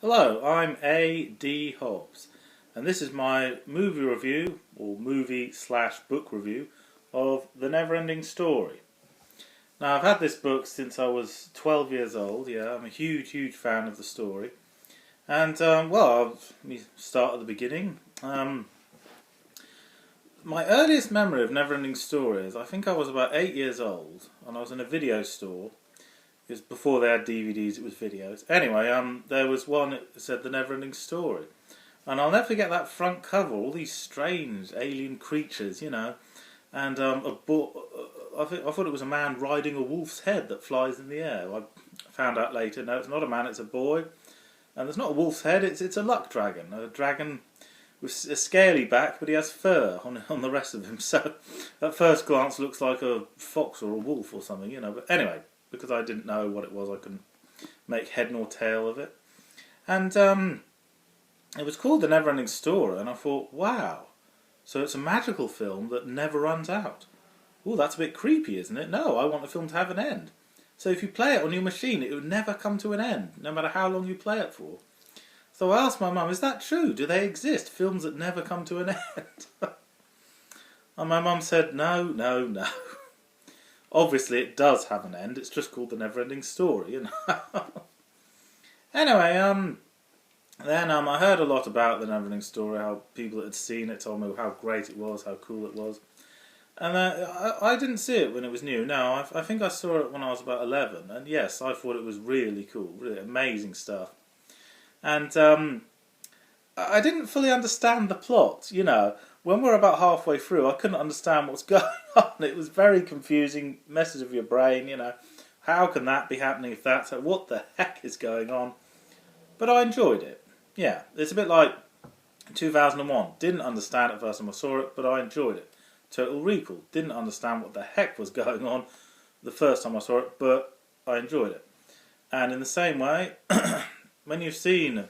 Hello, I'm AD Hobbs, and this is my movie review, or movie/book review, of The Neverending Story. Now, I've had this book since I was 12 years old. Yeah, I'm a huge fan of the story. And, let me start at the beginning. My earliest memory of Neverending Story is I think I was about 8 years old, and I was in a video store. It was before they had DVDs, it was videos. Anyway, there was one that said The Neverending Story. And I'll never forget that front cover, all these strange alien creatures, and I thought it was a man riding a wolf's head that flies in the air. I found out later, no, it's not a man, it's a boy. And there's not a wolf's head, it's a luck dragon. A dragon with a scaly back, but he has fur on the rest of him. So at first glance looks like a fox or a wolf or something, But anyway, because I didn't know what it was, I couldn't make head nor tail of it. And it was called The Neverending Story, and I thought, wow, so it's a magical film that never runs out. Oh, that's a bit creepy, isn't it? No, I want the film to have an end. So if you play it on your machine, it would never come to an end, no matter how long you play it for. So I asked my mum, is that true? Do they exist, films that never come to an end? And my mum said, no. Obviously, it does have an end. It's just called The Neverending Story, Anyway, then I heard a lot about The Neverending Story, how people that had seen it told me how great it was, how cool it was. And I didn't see it when it was new. No, I think I saw it when I was about 11. And yes, I thought it was really cool, really amazing stuff. And I didn't fully understand the plot, When we're about halfway through, I couldn't understand what's going on. It was very confusing, messes with your brain, How can that be happening if that's... What the heck is going on? But I enjoyed it. Yeah, it's a bit like 2001. Didn't understand it first time I saw it, but I enjoyed it. Total Recall. Didn't understand what the heck was going on the first time I saw it, but I enjoyed it. And in the same way, when you've seen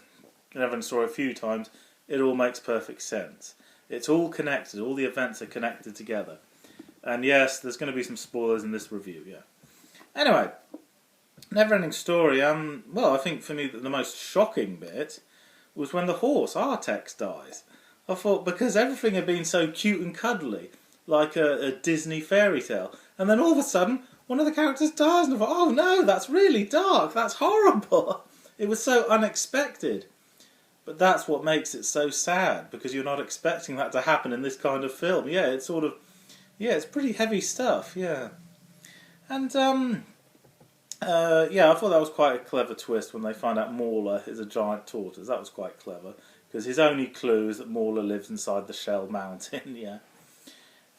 Neverending Story a few times, it all makes perfect sense. It's all connected. All the events are connected together. And yes, there's going to be some spoilers in this review, yeah. Anyway, Neverending Story, I think for me the most shocking bit was when the horse, Artex, dies. I thought, because everything had been so cute and cuddly, like a Disney fairy tale, and then all of a sudden, one of the characters dies, and I thought, oh no, that's really dark, that's horrible. It was so unexpected. But that's what makes it so sad, because you're not expecting that to happen in this kind of film. Yeah, it's it's pretty heavy stuff, yeah. And, I thought that was quite a clever twist when they find out Mauler is a giant tortoise. That was quite clever, because his only clue is that Mauler lives inside the Shell Mountain, yeah.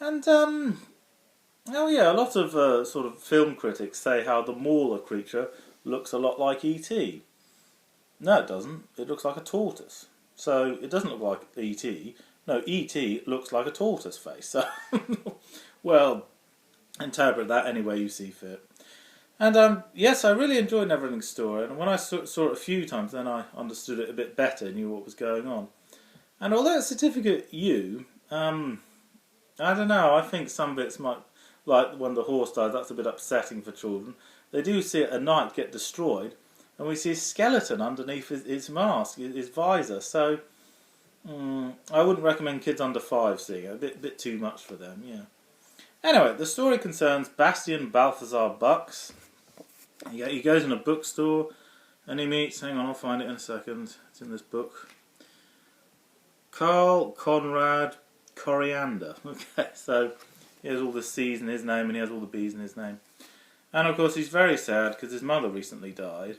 And, a lot of sort of film critics say how the Mauler creature looks a lot like E.T. No, it doesn't. It looks like a tortoise. So, it doesn't look like E.T. No, E.T. looks like a tortoise face. So, well, interpret that any way you see fit. And, yes, I really enjoyed Neverending Story. And when I saw it a few times, then I understood it a bit better, knew what was going on. And although it's Certificate U, I don't know, I think some bits might, like when the horse dies, that's a bit upsetting for children. They do see it at night get destroyed, and we see a skeleton underneath his mask, his visor, so I wouldn't recommend kids under 5 seeing it, a bit too much for them, yeah. Anyway, the story concerns Bastian Balthazar Bucks. He goes in a bookstore, and he meets, hang on, I'll find it in a second, it's in this book, Carl Conrad Coriander. Okay, so he has all the C's in his name and he has all the B's in his name. And of course he's very sad because his mother recently died,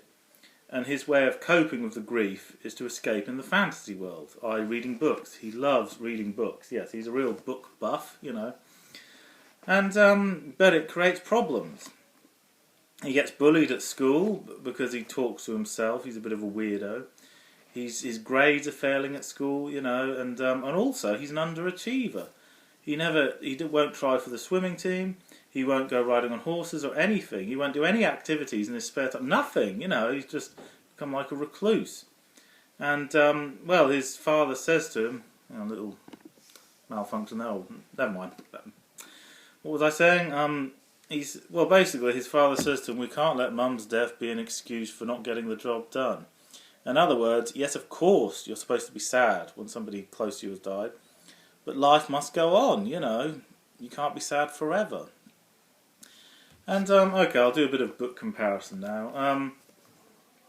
and his way of coping with the grief is to escape in the fantasy world, i.e. reading books. He loves reading books. Yes, he's a real book buff, And, but it creates problems. He gets bullied at school because he talks to himself. He's a bit of a weirdo. His grades are failing at school, and also he's an underachiever. He won't try for the swimming team. He won't go riding on horses or anything. He won't do any activities in his spare time. Nothing, He's just become like a recluse. And his father says to him, a little malfunction there. Oh, never mind. What was I saying? Basically his father says to him, we can't let Mum's death be an excuse for not getting the job done. In other words, yes, of course, you're supposed to be sad when somebody close to you has died, but life must go on, you know. You can't be sad forever. And, okay, I'll do a bit of book comparison now.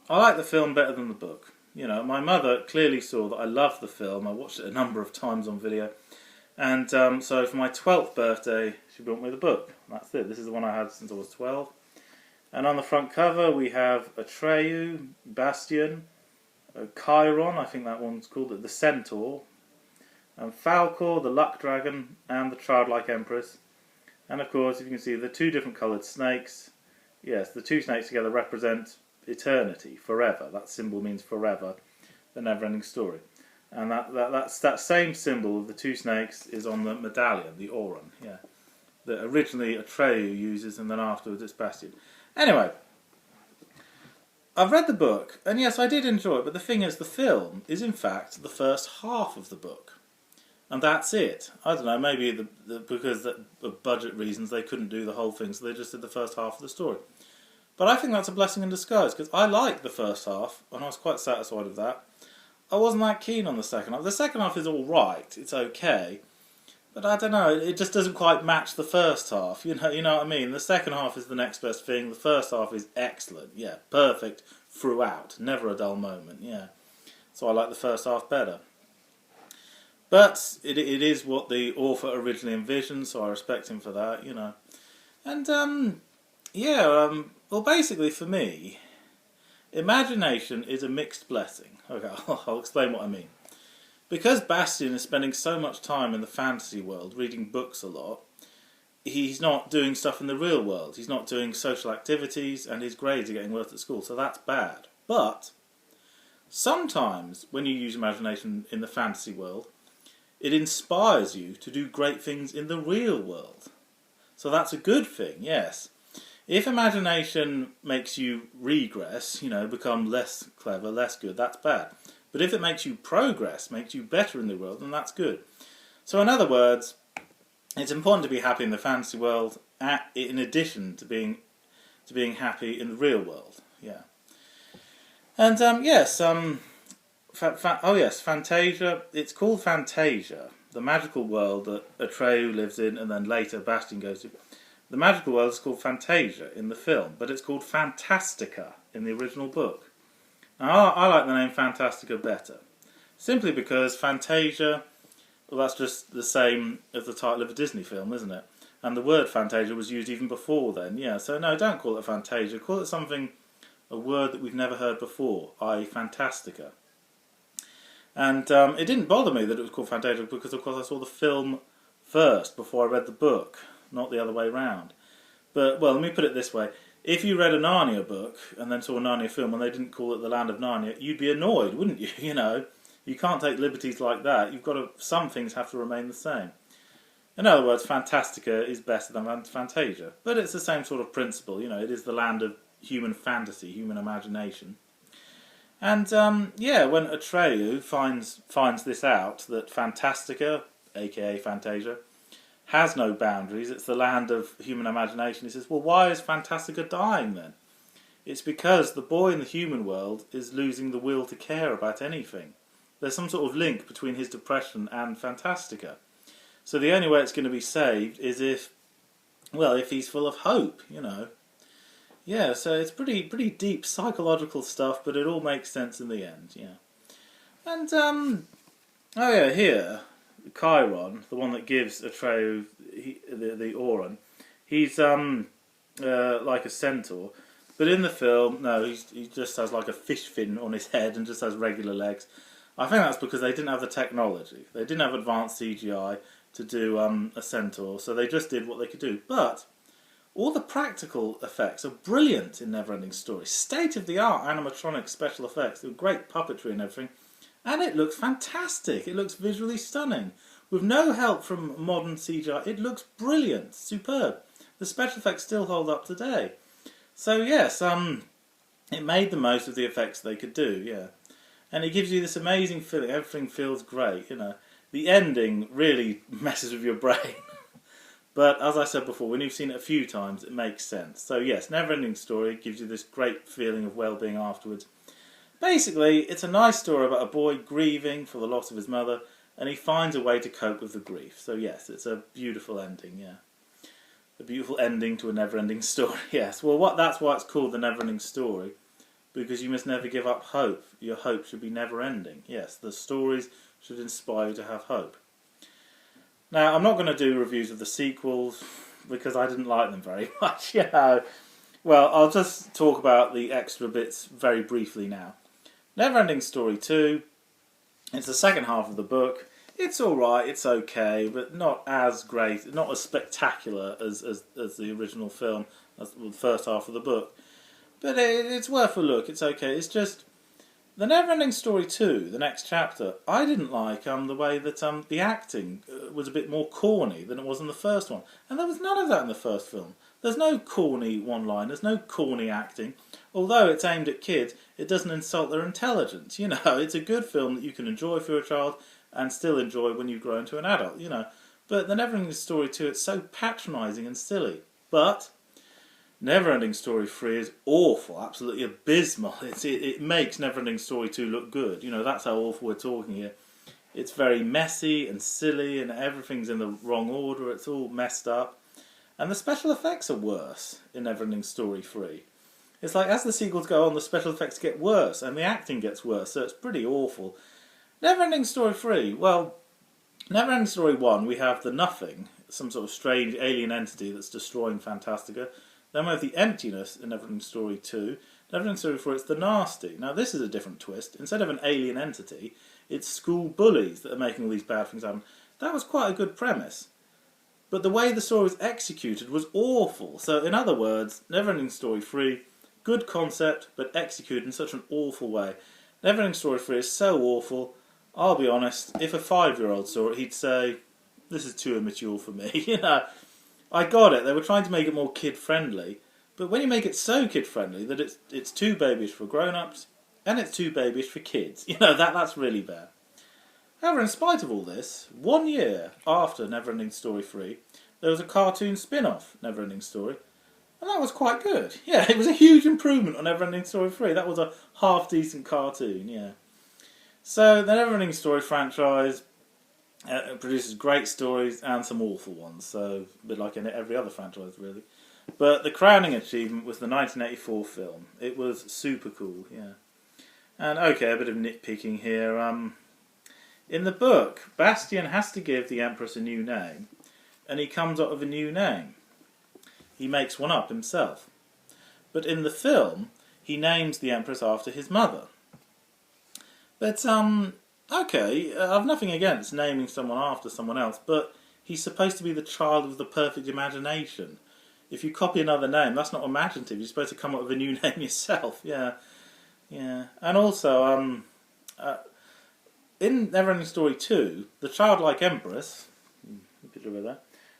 I like the film better than the book. You know, my mother clearly saw that I loved the film. I watched it a number of times on video. And so for my 12th birthday, she brought me the book. That's it. This is the one I had since I was 12. And on the front cover, we have Atreyu, Bastian, Chiron, I think that one's called, the Centaur, and Falcor, the Luck Dragon, and the Childlike Empress. And of course, if you can see, the two different coloured snakes. Yes, the two snakes together represent eternity, forever. That symbol means forever, the Neverending Story. And that same symbol of the two snakes is on the medallion, the Auron, yeah. That originally Atreyu uses, and then afterwards it's Bastian. Anyway, I've read the book, and yes, I did enjoy it, but the thing is, the film is in fact the first half of the book. And that's it. I don't know, maybe because of budget reasons they couldn't do the whole thing, so they just did the first half of the story. But I think that's a blessing in disguise, because I liked the first half, and I was quite satisfied with that. I wasn't that keen on the second half. The second half is alright, it's okay, but I don't know, it just doesn't quite match the first half, you know what I mean? The second half is the next best thing, the first half is excellent, yeah, perfect throughout, never a dull moment, yeah. So I like the first half better. But it is what the author originally envisioned, so I respect him for that, you know. And, well, basically for me, imagination is a mixed blessing. Okay, I'll explain what I mean. Because Bastian is spending so much time in the fantasy world, reading books a lot, he's not doing stuff in the real world. He's not doing social activities, and his grades are getting worse at school, so that's bad. But sometimes, when you use imagination in the fantasy world, it inspires you to do great things in the real world. So that's a good thing, yes. If imagination makes you regress, you know, become less clever, less good, that's bad. But if it makes you progress, makes you better in the world, then that's good. So in other words, it's important to be happy in the fantasy world, in addition to being happy in the real world. Yeah. And Fantasia. It's called Fantasia, the magical world that Atreyu lives in, and then later Bastian goes to. The magical world is called Fantasia in the film, but it's called Fantastica in the original book. Now, I like the name Fantastica better, simply because Fantasia, well, that's just the same as the title of a Disney film, isn't it? And the word Fantasia was used even before then, yeah. So no, don't call it Fantasia. Call it something, a word that we've never heard before, i.e. Fantastica. And it didn't bother me that it was called Fantasia because, of course, I saw the film first before I read the book, not the other way round. But, well, let me put it this way. If you read a Narnia book and then saw a Narnia film and they didn't call it the Land of Narnia, you'd be annoyed, wouldn't you? You know, you can't take liberties like that. You've got to, some things have to remain the same. In other words, Fantastica is better than Fantasia. But it's the same sort of principle, you know, it is the land of human fantasy, human imagination. And, when Atreyu finds this out, that Fantastica, aka Fantasia, has no boundaries, it's the land of human imagination, he says, well, why is Fantastica dying then? It's because the boy in the human world is losing the will to care about anything. There's some sort of link between his depression and Fantastica. So the only way it's going to be saved is if he's full of hope, you know. Yeah, so it's pretty deep psychological stuff, but it all makes sense in the end, yeah. And, here, Chiron, the one that gives Atreyu the Auron, he's like a centaur, but in the film, no, he just has like a fish fin on his head and just has regular legs. I think that's because they didn't have the technology. They didn't have advanced CGI to do a centaur, so they just did what they could do. But all the practical effects are brilliant in Neverending Story. State-of-the-art animatronic special effects, with great puppetry and everything. And it looks fantastic. It looks visually stunning. With no help from modern CGI, it looks brilliant, superb. The special effects still hold up today. So yes, it made the most of the effects they could do, yeah. And it gives you this amazing feeling. Everything feels great, you know. The ending really messes with your brain. But as I said before, when you've seen it a few times, it makes sense. So yes, Neverending Story gives you this great feeling of well-being afterwards. Basically, it's a nice story about a boy grieving for the loss of his mother, and he finds a way to cope with the grief. So yes, it's a beautiful ending, yeah. A beautiful ending to a never-ending story, yes. Well, that's why it's called The Neverending Story, because you must never give up hope. Your hope should be never-ending. Yes, the stories should inspire you to have hope. Now, I'm not going to do reviews of the sequels, because I didn't like them very much, you know. Well, I'll just talk about the extra bits very briefly now. Neverending Story 2, it's the second half of the book. It's alright, it's okay, but not as great, not as spectacular as the original film, as the first half of the book. But it's worth a look, it's okay. It's just, the Neverending Story 2, the next chapter, I didn't like the way that the acting was a bit more corny than it was in the first one. And there was none of that in the first film. There's no corny one-liners, no corny acting. Although it's aimed at kids, it doesn't insult their intelligence. You know, it's a good film that you can enjoy if you're a child and still enjoy when you grow into an adult, you know. But the Neverending Story 2, it's so patronising and silly. But Neverending Story 3 is awful, absolutely abysmal. It makes Neverending Story 2 look good. You know, that's how awful we're talking here. It's very messy and silly and everything's in the wrong order. It's all messed up. And the special effects are worse in Neverending Story 3. It's like as the sequels go on, the special effects get worse and the acting gets worse, so it's pretty awful. Neverending Story 3, well, Neverending Story 1, we have the Nothing, some sort of strange alien entity that's destroying Fantastica. Then we have the emptiness in Neverending Story 2. Neverending Story 4, it's the Nasty. Now this is a different twist. Instead of an alien entity, it's school bullies that are making all these bad things happen. That was quite a good premise. But the way the story was executed was awful. So in other words, Neverending Story 3, good concept, but executed in such an awful way. Neverending Story 3 is so awful, I'll be honest, if a 5-year-old saw it, he'd say, this is too immature for me. You know, I got it, they were trying to make it more kid-friendly, but when you make it so kid-friendly that it's too babyish for grown-ups, and it's too babyish for kids, you know, that's really bad. However, in spite of all this, 1 year after Neverending Story 3, there was a cartoon spin-off, Neverending Story, and that was quite good. Yeah, it was a huge improvement on Neverending Story 3. That was a half-decent cartoon, yeah. So, the Neverending Story franchise produces great stories and some awful ones, so a bit like in every other franchise, really. But the crowning achievement was the 1984 film. It was super cool, yeah. And, okay, a bit of nitpicking here. In the book, Bastian has to give the Empress a new name, and he comes up with a new name. He makes one up himself. But in the film, he names the Empress after his mother. But, okay, I've nothing against naming someone after someone else, but he's supposed to be the child of the perfect imagination. If you copy another name, that's not imaginative. You're supposed to come up with a new name yourself, yeah. And also, in Neverending Story 2, the childlike Empress,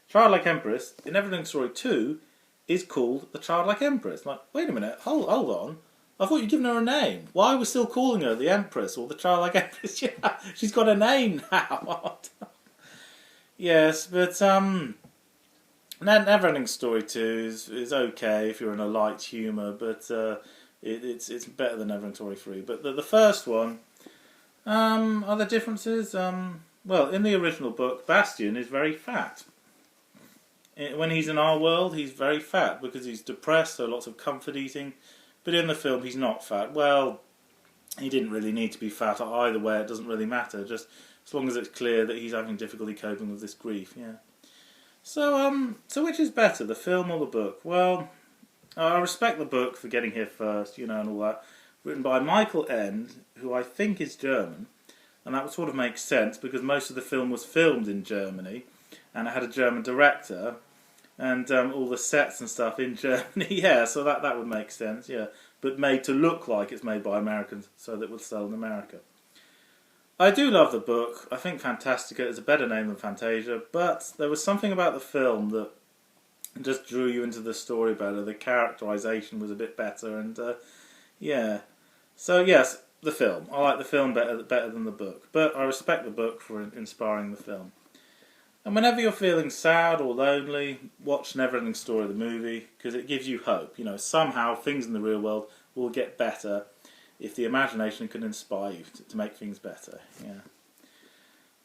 Childlike Empress, in Neverending Story 2, is called the Childlike Empress. Like, wait a minute, hold on. I thought you'd given her a name. Why are we still calling her the Empress or the Childlike Empress? Yeah, she's got a name now. Yes, but Neverending Story 2 is okay if you're in a light humour, but it's better than Neverending Story 3. But the first one, are there differences? Well, in the original book, Bastian is very fat. When he's in our world, he's very fat because he's depressed, so lots of comfort eating. But in the film, he's not fat. Well, he didn't really need to be fat either way. It doesn't really matter. Just as long as it's clear that he's having difficulty coping with this grief. Yeah. So which is better, the film or the book? Well, I respect the book for getting here first, you know, and all that. Written by Michael End, who I think is German, and that would sort of make sense because most of the film was filmed in Germany, and it had a German director. And all the sets and stuff in Germany, yeah, so that would make sense, yeah. But made to look like it's made by Americans, so that it would sell in America. I do love the book. I think Fantastica is a better name than Fantasia, but there was something about the film that just drew you into the story better. The characterization was a bit better, and yeah. So yes, the film. I like the film better than the book, but I respect the book for inspiring the film. And whenever you're feeling sad or lonely, watch Neverending Story, the movie, because it gives you hope. You know, somehow things in the real world will get better. if the imagination can inspire you to make things better. Yeah.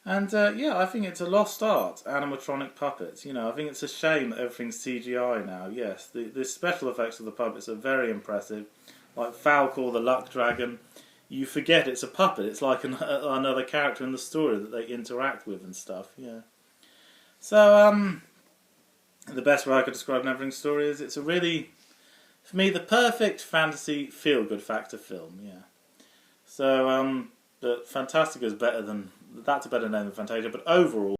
And I think it's a lost art, animatronic puppets. I think it's a shame that everything's CGI now. Yes, the special effects of the puppets are very impressive. Like Falcor the Luck Dragon, you forget it's a puppet. It's like another character in the story that they interact with and stuff. Yeah. So the best way I could describe Neverending Story is it's a really, for me, the perfect fantasy feel-good factor film. Yeah. So but Fantastica is better than that's a better name than Fantasia, but overall.